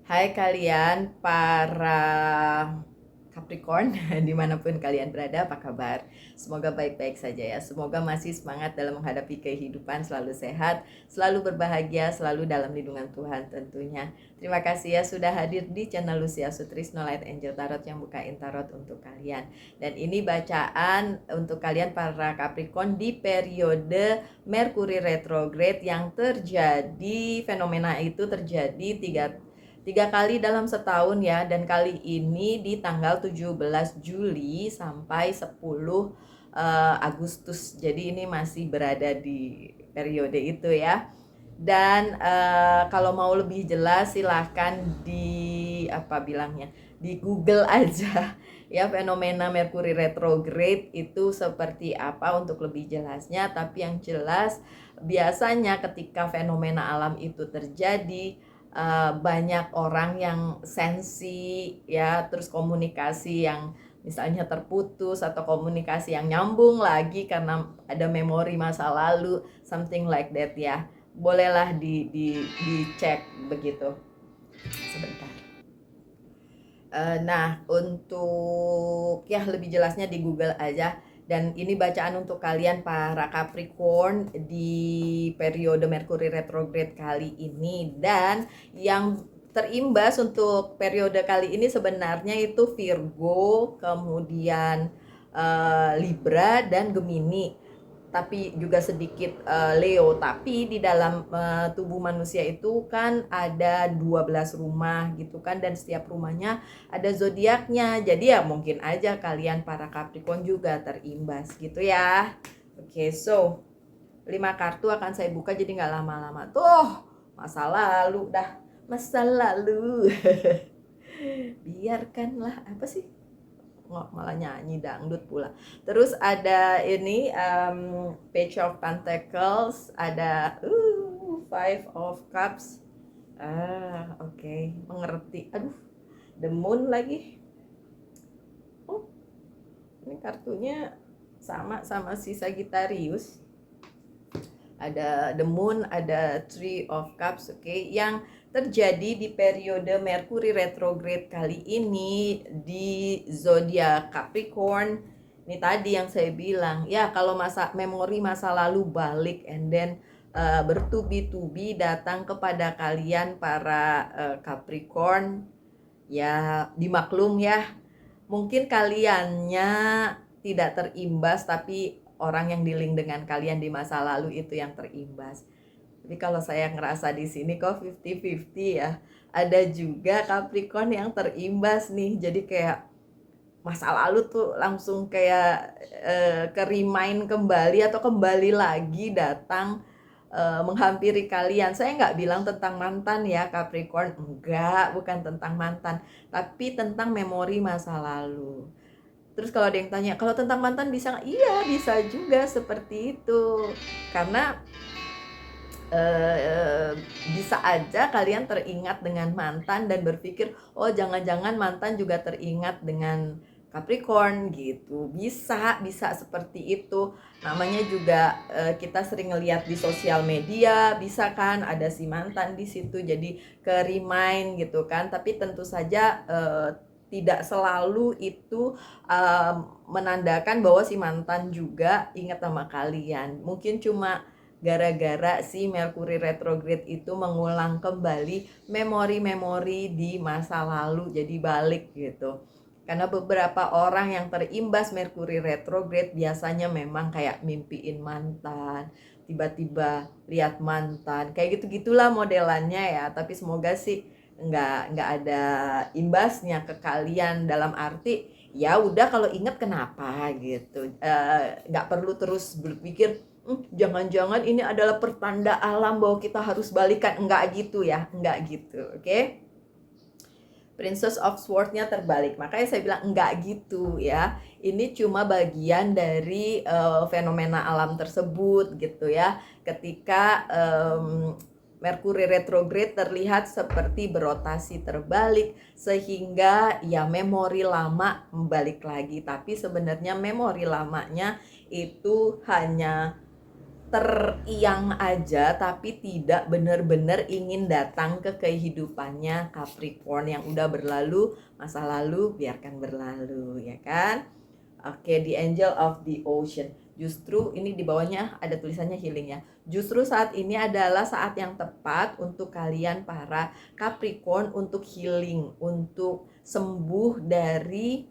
Hai kalian para Capricorn, dimanapun kalian berada, apa kabar? Semoga baik-baik saja ya. Semoga masih semangat dalam menghadapi kehidupan, selalu sehat, selalu berbahagia, selalu dalam lindungan Tuhan tentunya. Terima kasih ya sudah hadir di channel Lucia Sutrisno Light Angel Tarot yang bukain tarot untuk kalian. Dan ini bacaan untuk kalian para Capricorn di periode Merkuri retrograde yang terjadi, fenomena itu terjadi tiga kali dalam setahun ya, dan kali ini di tanggal 17 Juli sampai 10 Agustus. Jadi ini masih berada di periode itu ya. Dan kalau mau lebih jelas silahkan di apa bilangnya, di Google aja ya, fenomena Merkuri retrograde itu seperti apa untuk lebih jelasnya. Tapi yang jelas biasanya ketika fenomena alam itu terjadi, banyak orang yang sensi ya, terus komunikasi yang misalnya terputus atau komunikasi yang nyambung lagi karena ada memori masa lalu, something like that ya. Bolehlah dicek begitu. Sebentar. Nah, untuk ya lebih jelasnya di Google aja. Dan ini bacaan untuk kalian para Capricorn di periode Merkuri retrograde kali ini. Dan yang terimbas untuk periode kali ini sebenarnya itu Virgo, kemudian Libra dan Gemini, tapi juga sedikit Leo. Tapi di dalam tubuh manusia itu kan ada 12 rumah gitu kan, dan setiap rumahnya ada zodiaknya. Jadi ya mungkin aja kalian para Capricorn juga terimbas gitu ya. Oke, so 5 kartu akan saya buka, jadi nggak lama-lama. Tuh, masa lalu dah, masa lalu. Biarkanlah, apa sih? Malah nyanyi dangdut pula. Terus ada ini Page of Pentacles, ada Five of Cups. Oke. Mengerti. Aduh, The Moon lagi. Oh, ini kartunya sama si Sagittarius. Ada The Moon, ada Three of Cups, oke. Yang terjadi di periode Merkuri retrograde kali ini di zodiak Capricorn. Ini tadi yang saya bilang, ya kalau memori masa lalu balik and then bertubi-tubi datang kepada kalian para Capricorn, ya dimaklum ya. Mungkin kaliannya tidak terimbas, tapi orang yang dealing dengan kalian di masa lalu itu yang terimbas. Tapi kalau saya ngerasa di sini kok 50-50 ya. Ada juga Capricorn yang terimbas nih. Jadi kayak masa lalu tuh langsung kayak ke remind kembali atau kembali lagi datang menghampiri kalian. Saya nggak bilang tentang mantan ya Capricorn, enggak, bukan tentang mantan, tapi tentang memori masa lalu. Terus kalau ada yang tanya, kalau tentang mantan bisa nggak? Iya, bisa juga seperti itu. Karena bisa aja kalian teringat dengan mantan dan berpikir, oh jangan-jangan mantan juga teringat dengan Capricorn gitu. Bisa seperti itu. Namanya juga kita sering ngeliat di sosial media, bisa kan ada si mantan di situ, jadi ke remind gitu kan. Tapi tentu saja tidak selalu itu menandakan bahwa si mantan juga ingat sama kalian. Mungkin cuma gara-gara si Merkuri retrograde itu mengulang kembali memori-memori di masa lalu, jadi balik gitu. Karena beberapa orang yang terimbas Merkuri retrograde biasanya memang kayak mimpiin mantan, tiba-tiba lihat mantan, kayak gitu-gitulah modelannya ya. Tapi semoga sih nggak ada imbasnya ke kalian, dalam arti ya udah kalau inget kenapa gitu. Nggak perlu terus berpikir jangan-jangan ini adalah pertanda alam bahwa kita harus balikan. Enggak gitu ya, enggak gitu, oke? Princess of Swords-nya terbalik, makanya saya bilang enggak gitu ya. Ini cuma bagian dari fenomena alam tersebut gitu ya. Ketika Merkuri retrograde terlihat seperti berotasi terbalik, sehingga ya memori lama balik lagi. Tapi sebenarnya memori lamanya itu hanya teriang aja tapi tidak benar-benar ingin datang ke kehidupannya Capricorn yang udah berlalu, masa lalu biarkan berlalu, ya kan? Oke, the angel of the ocean. Justru ini di bawahnya ada tulisannya healing ya. Justru saat ini adalah saat yang tepat untuk kalian para Capricorn untuk healing, untuk sembuh dari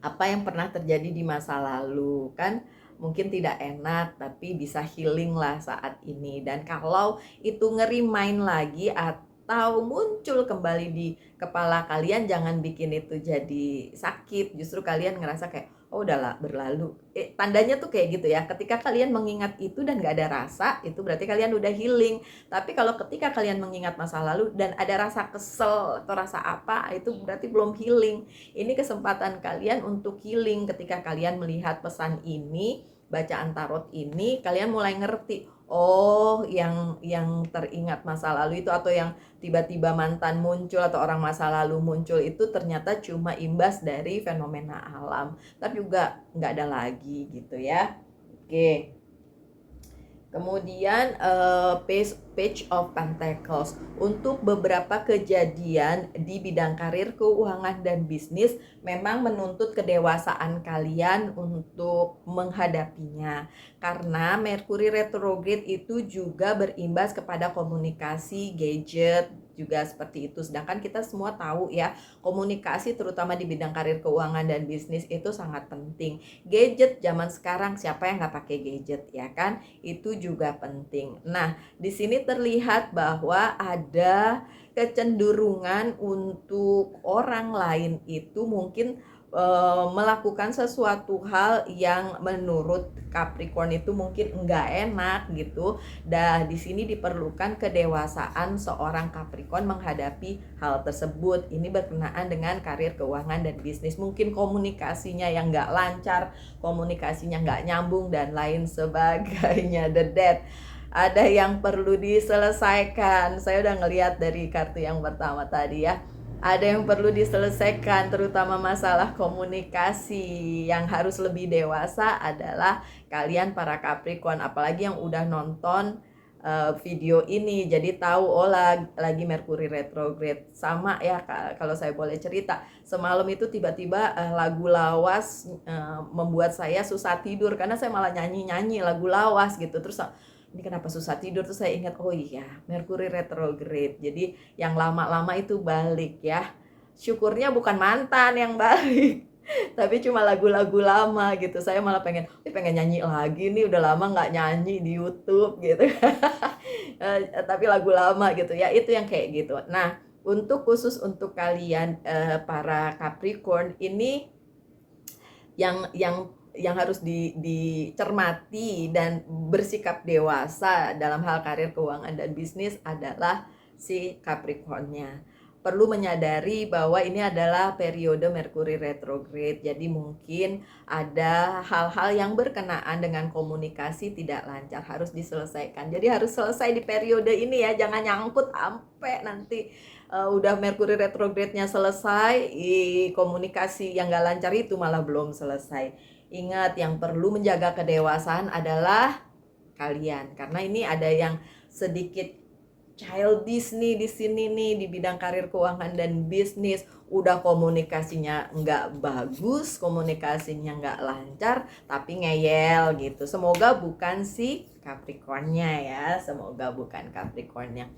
apa yang pernah terjadi di masa lalu kan. Mungkin tidak enak tapi bisa healing lah saat ini. Dan kalau itu ngerimain lagi atau muncul kembali di kepala kalian, jangan bikin itu jadi sakit. Justru kalian ngerasa kayak oh udahlah berlalu. Tandanya tuh kayak gitu ya. Ketika kalian mengingat itu dan gak ada rasa, itu berarti kalian udah healing. Tapi kalau ketika kalian mengingat masa lalu dan ada rasa kesel atau rasa apa, itu berarti belum healing. Ini kesempatan kalian untuk healing. Ketika kalian melihat pesan ini, bacaan tarot ini, kalian mulai ngerti, oh yang teringat masa lalu itu, atau yang tiba-tiba mantan muncul atau orang masa lalu muncul itu ternyata cuma imbas dari fenomena alam, tapi juga nggak ada lagi gitu ya. Oke. Kemudian Page of Pentacles. Untuk beberapa kejadian di bidang karir, keuangan, dan bisnis memang menuntut kedewasaan kalian untuk menghadapinya. Karena Mercury retrograde itu juga berimbas kepada komunikasi, gadget, juga seperti itu. Sedangkan kita semua tahu ya, komunikasi terutama di bidang karir, keuangan, dan bisnis itu sangat penting. Gadget zaman sekarang siapa yang nggak pakai gadget ya kan? Itu juga penting. Nah, di sini terlihat bahwa ada kecenderungan untuk orang lain itu mungkin melakukan sesuatu hal yang menurut Capricorn itu mungkin enggak enak gitu. Dan di sini diperlukan kedewasaan seorang Capricorn menghadapi hal tersebut. Ini berkenaan dengan karir, keuangan, dan bisnis. Mungkin komunikasinya yang enggak lancar, komunikasinya enggak nyambung, dan lain sebagainya. The Death. Ada yang perlu diselesaikan. Saya udah ngelihat dari kartu yang pertama tadi ya. Ada yang perlu diselesaikan, terutama masalah komunikasi. Yang harus lebih dewasa adalah kalian para Capricorn, apalagi yang udah nonton video ini, jadi tahu oh lagi Mercury retrograde. Sama ya, kalau saya boleh cerita, semalam itu tiba-tiba lagu lawas membuat saya susah tidur karena saya malah nyanyi lagu lawas gitu. Terus ini kenapa susah tidur, tuh saya ingat oh iya Mercury retrograde, jadi yang lama-lama itu balik ya. Syukurnya bukan mantan yang balik tapi cuma lagu-lagu lama gitu. Saya malah pengen nyanyi lagi nih, udah lama nggak nyanyi di YouTube gitu tapi lagu lama gitu ya, itu yang kayak gitu. Nah, untuk khusus untuk kalian para Capricorn ini yang harus dicermati dan bersikap dewasa dalam hal karir, keuangan, dan bisnis adalah si Capricornnya. Perlu menyadari bahwa ini adalah periode Mercury retrograde, jadi mungkin ada hal-hal yang berkenaan dengan komunikasi tidak lancar, harus diselesaikan. Jadi harus selesai di periode ini ya, jangan nyangkut sampai nanti udah Mercury retrograde-nya selesai, komunikasi yang gak lancar itu malah belum selesai. Ingat, yang perlu menjaga kedewasaan adalah kalian, karena ini ada yang sedikit childish nih di sini nih di bidang karir, keuangan, dan bisnis. Udah komunikasinya nggak bagus, komunikasinya nggak lancar, tapi ngeyel gitu. Semoga bukan si Capricornnya ya, semoga bukan Capricornnya.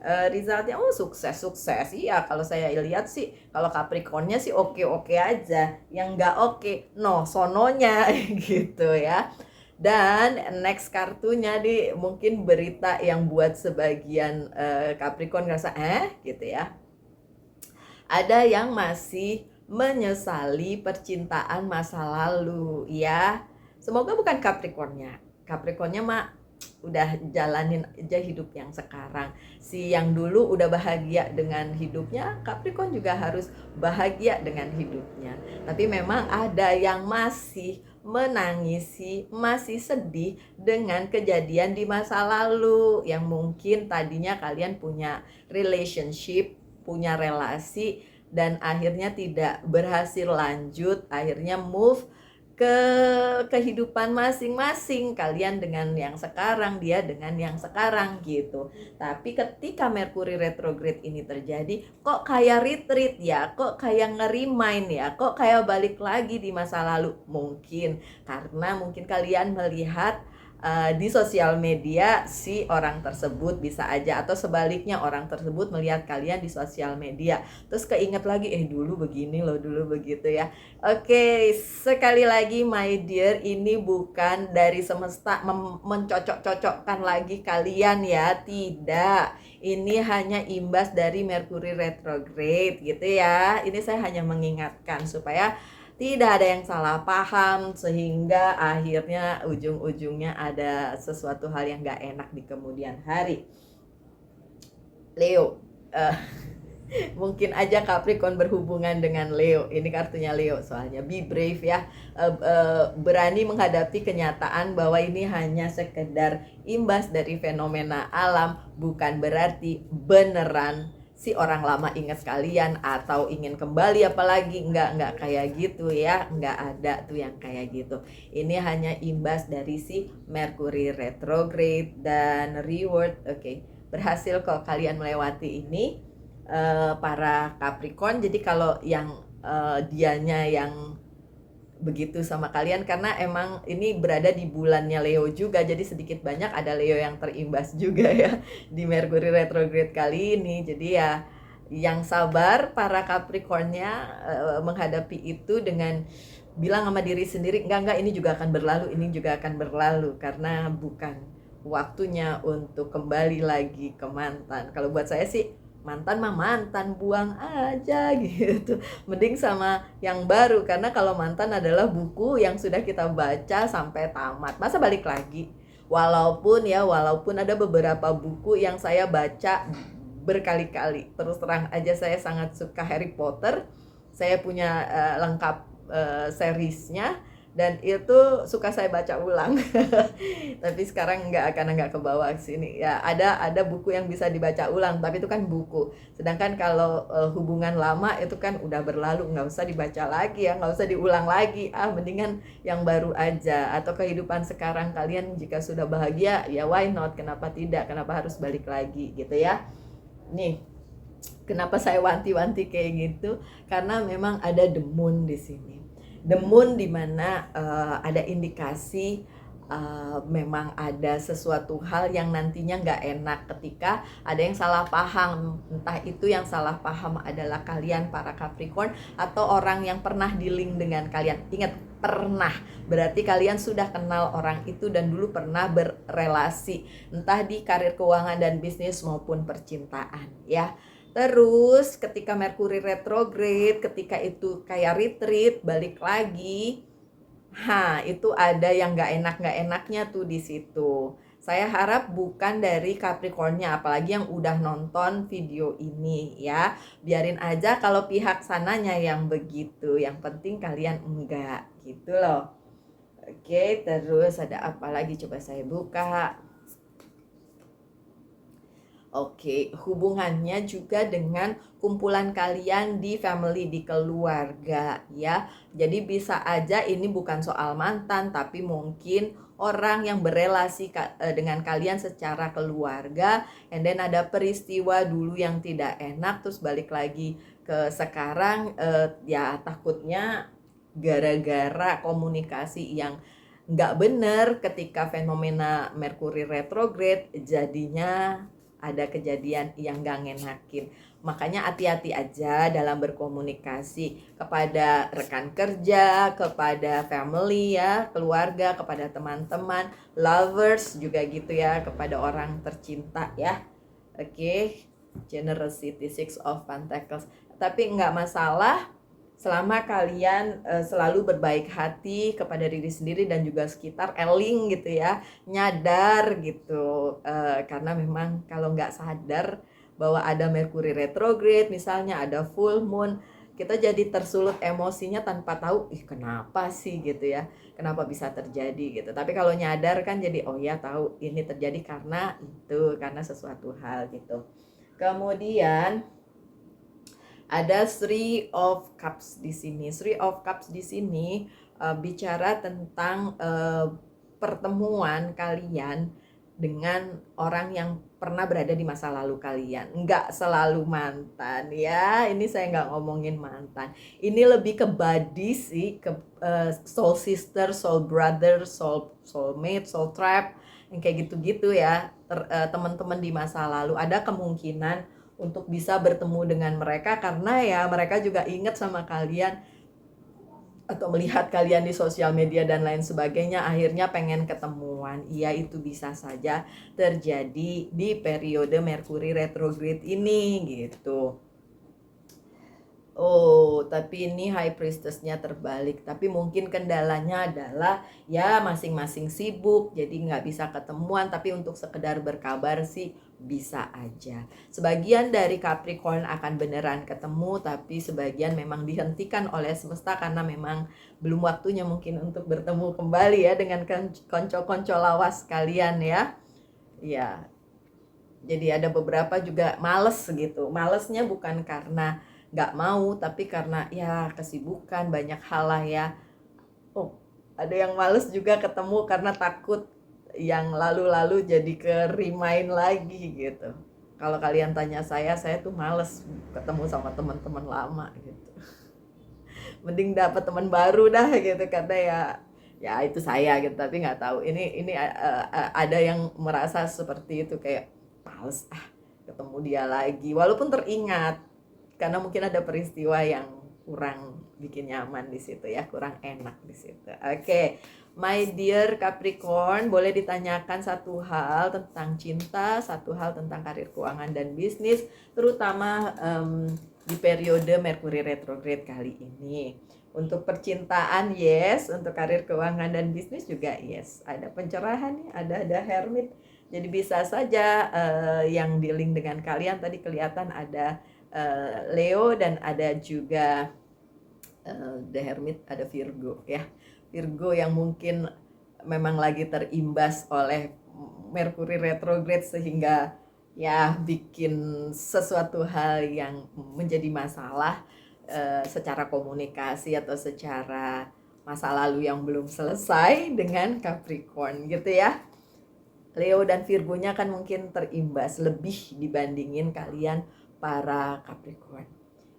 Resultnya sukses iya, kalau saya lihat sih kalau Capricornnya sih oke aja, yang nggak oke no sononya gitu ya. Dan next kartunya mungkin berita yang buat sebagian Capricorn ngerasa gitu ya. Ada yang masih menyesali percintaan masa lalu ya. Semoga bukan Capricornnya mah udah jalanin aja hidup yang sekarang. Si yang dulu udah bahagia dengan hidupnya, Capricorn juga harus bahagia dengan hidupnya. Tapi memang ada yang masih menangisi, masih sedih dengan kejadian di masa lalu yang mungkin tadinya kalian punya relationship, punya relasi, dan akhirnya tidak berhasil lanjut, akhirnya move ke kehidupan masing-masing, kalian dengan yang sekarang, dia dengan yang sekarang gitu. Tapi ketika Merkuri retrograde ini terjadi, kok kayak retreat ya, kok kayak nge-remind ya, kok kayak balik lagi di masa lalu. Mungkin karena mungkin kalian melihat di sosial media si orang tersebut, bisa aja, atau sebaliknya orang tersebut melihat kalian di sosial media terus keinget lagi, dulu begini loh, dulu begitu ya. Oke, sekali lagi my dear, ini bukan dari semesta mencocok-cocokkan lagi kalian ya, tidak. Ini hanya imbas dari Merkuri retrograde gitu ya. Ini saya hanya mengingatkan supaya tidak ada yang salah paham, sehingga akhirnya ujung-ujungnya ada sesuatu hal yang gak enak di kemudian hari. Leo, mungkin aja Capricorn berhubungan dengan Leo. Ini kartunya Leo soalnya. Be brave ya. Berani menghadapi kenyataan bahwa ini hanya sekedar imbas dari fenomena alam, bukan berarti beneran si orang lama ingat kalian atau ingin kembali, apalagi nggak kayak gitu ya, nggak ada tuh yang kayak gitu. Ini hanya imbas dari si Mercury retrograde dan reward. Oke, berhasil kok kalian melewati ini, para Capricorn. Jadi kalau yang dianya yang begitu sama kalian, karena emang ini berada di bulannya Leo juga, jadi sedikit banyak ada Leo yang terimbas juga ya di Mercury retrograde kali ini. Jadi ya yang sabar para Capricornnya menghadapi itu dengan bilang sama diri sendiri, enggak, ini juga akan berlalu, ini juga akan berlalu, karena bukan waktunya untuk kembali lagi ke mantan. Kalau buat saya sih mantan mah mantan, buang aja gitu, mending sama yang baru, karena kalau mantan adalah buku yang sudah kita baca sampai tamat, masa balik lagi. Walaupun ada beberapa buku yang saya baca berkali-kali, terus terang aja saya sangat suka Harry Potter, saya punya lengkap seriesnya, dan itu suka saya baca ulang. Tapi sekarang nggak ke bawah sini ya. Ada buku yang bisa dibaca ulang, tapi itu kan buku. Sedangkan kalau hubungan lama itu kan udah berlalu, nggak usah dibaca lagi ya, nggak usah diulang lagi. Mendingan yang baru aja. Atau kehidupan sekarang kalian jika sudah bahagia, ya why not? Kenapa tidak? Kenapa harus balik lagi gitu ya? Nih, kenapa saya wanti-wanti kayak gitu? Karena memang ada the moon di sini. The moon dimana ada indikasi memang ada sesuatu hal yang nantinya nggak enak ketika ada yang salah paham. Entah itu yang salah paham adalah kalian para Capricorn atau orang yang pernah di-link dengan kalian. Ingat, pernah, berarti kalian sudah kenal orang itu dan dulu pernah berrelasi, entah di karir keuangan dan bisnis maupun percintaan ya. Terus ketika Mercury retrograde, ketika itu kayak retreat, balik lagi, itu ada yang nggak enaknya tuh di situ. Saya harap bukan dari Capricornnya, apalagi yang udah nonton video ini ya. Biarin aja kalau pihak sananya yang begitu, yang penting kalian enggak gitu loh. Oke, terus ada apa lagi, coba saya buka. Oke, hubungannya juga dengan kumpulan kalian di family, di keluarga ya. Jadi bisa aja ini bukan soal mantan, tapi mungkin orang yang berelasi dengan kalian secara keluarga, and then ada peristiwa dulu yang tidak enak, terus balik lagi ke sekarang, ya takutnya gara-gara komunikasi yang nggak bener ketika fenomena Mercury retrograde, jadinya ada kejadian yang gak ngenakin. Makanya hati-hati aja dalam berkomunikasi kepada rekan kerja, kepada family ya, keluarga, kepada teman-teman, lovers juga gitu ya, kepada orang tercinta ya. Oke, generosity, 6 of Pentacles. Tapi nggak masalah selama kalian selalu berbaik hati kepada diri sendiri dan juga sekitar, eling gitu ya, nyadar gitu, karena memang kalau nggak sadar bahwa ada Mercury retrograde, misalnya ada full moon, kita jadi tersulut emosinya tanpa tahu, kenapa sih gitu ya, kenapa bisa terjadi gitu. Tapi kalau nyadar kan jadi, oh ya tahu ini terjadi karena itu, karena sesuatu hal gitu. Kemudian ada Three of Cups di sini. Three of Cups di sini bicara tentang pertemuan kalian dengan orang yang pernah berada di masa lalu kalian. Nggak selalu mantan ya, ini saya nggak ngomongin mantan. Ini lebih ke buddy sih, ke soul sister, soul brother, soulmate, soul trap, yang kayak gitu-gitu ya. Teman-teman di masa lalu ada kemungkinan untuk bisa bertemu dengan mereka karena ya mereka juga ingat sama kalian atau melihat kalian di sosial media dan lain sebagainya, akhirnya pengen ketemuan. Iya, itu bisa saja terjadi di periode Merkuri retrograde ini gitu. Oh, tapi ini High Priestess-nya terbalik. Tapi mungkin kendalanya adalah ya masing-masing sibuk, jadi nggak bisa ketemuan. Tapi untuk sekedar berkabar sih bisa aja. Sebagian dari Capricorn akan beneran ketemu, tapi sebagian memang dihentikan oleh semesta karena memang belum waktunya mungkin untuk bertemu kembali ya dengan konco-konco lawas kalian ya. Ya, jadi ada beberapa juga males gitu. Malesnya bukan karena nggak mau, tapi karena ya kesibukan banyak hal lah ya. Oh, ada yang males juga ketemu karena takut yang lalu-lalu jadi ke remind lagi gitu. Kalau kalian tanya saya tuh males ketemu sama teman-teman lama gitu. Mending dapat teman baru dah gitu, karena ya itu saya gitu. Tapi nggak tahu ini ada yang merasa seperti itu, kayak males ketemu dia lagi walaupun teringat, karena mungkin ada peristiwa yang kurang bikin nyaman di situ ya, kurang enak di situ. Oke, my dear Capricorn, boleh ditanyakan satu hal tentang cinta, satu hal tentang karir, keuangan, dan bisnis, terutama di periode Merkuri retrograde kali ini. Untuk percintaan yes, untuk karir, keuangan, dan bisnis juga yes. Ada pencerahan nih, ada hermit. Jadi bisa saja yang dealing dengan kalian tadi kelihatan ada Leo, dan ada juga The Hermit, ada Virgo ya. Virgo yang mungkin memang lagi terimbas oleh Merkuri retrograde sehingga ya bikin sesuatu hal yang menjadi masalah secara komunikasi atau secara masa lalu yang belum selesai dengan Capricorn gitu ya. Leo dan Virgonya kan mungkin terimbas lebih dibandingin kalian para Capricorn.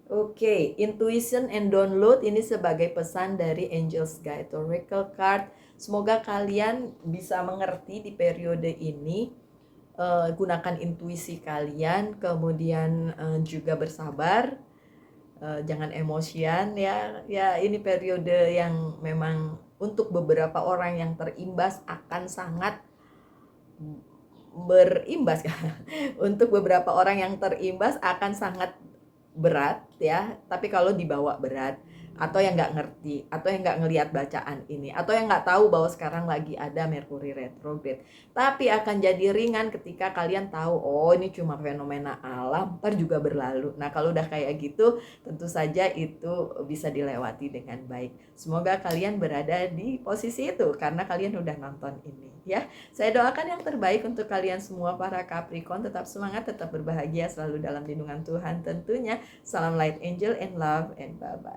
Oke, intuition and download ini sebagai pesan dari Angel's Guide Oracle Card. Semoga kalian bisa mengerti di periode ini. Gunakan intuisi kalian, kemudian juga bersabar. Jangan emosian ya. Ya, ini periode yang memang untuk beberapa orang yang terimbas akan sangat berimbas. Untuk beberapa orang yang terimbas akan sangat berat ya, tapi kalau dibawa berat, atau yang nggak ngerti, atau yang nggak ngelihat bacaan ini, atau yang nggak tahu bahwa sekarang lagi ada Merkuri retrograde, tapi akan jadi ringan ketika kalian tahu, oh ini cuma fenomena alam, ntar juga berlalu. Nah kalau udah kayak gitu, tentu saja itu bisa dilewati dengan baik. Semoga kalian berada di posisi itu karena kalian udah nonton ini ya. Saya doakan yang terbaik untuk kalian semua para Capricorn. Tetap semangat, tetap berbahagia, selalu dalam lindungan Tuhan tentunya. Salam light angel and love, and bye-bye.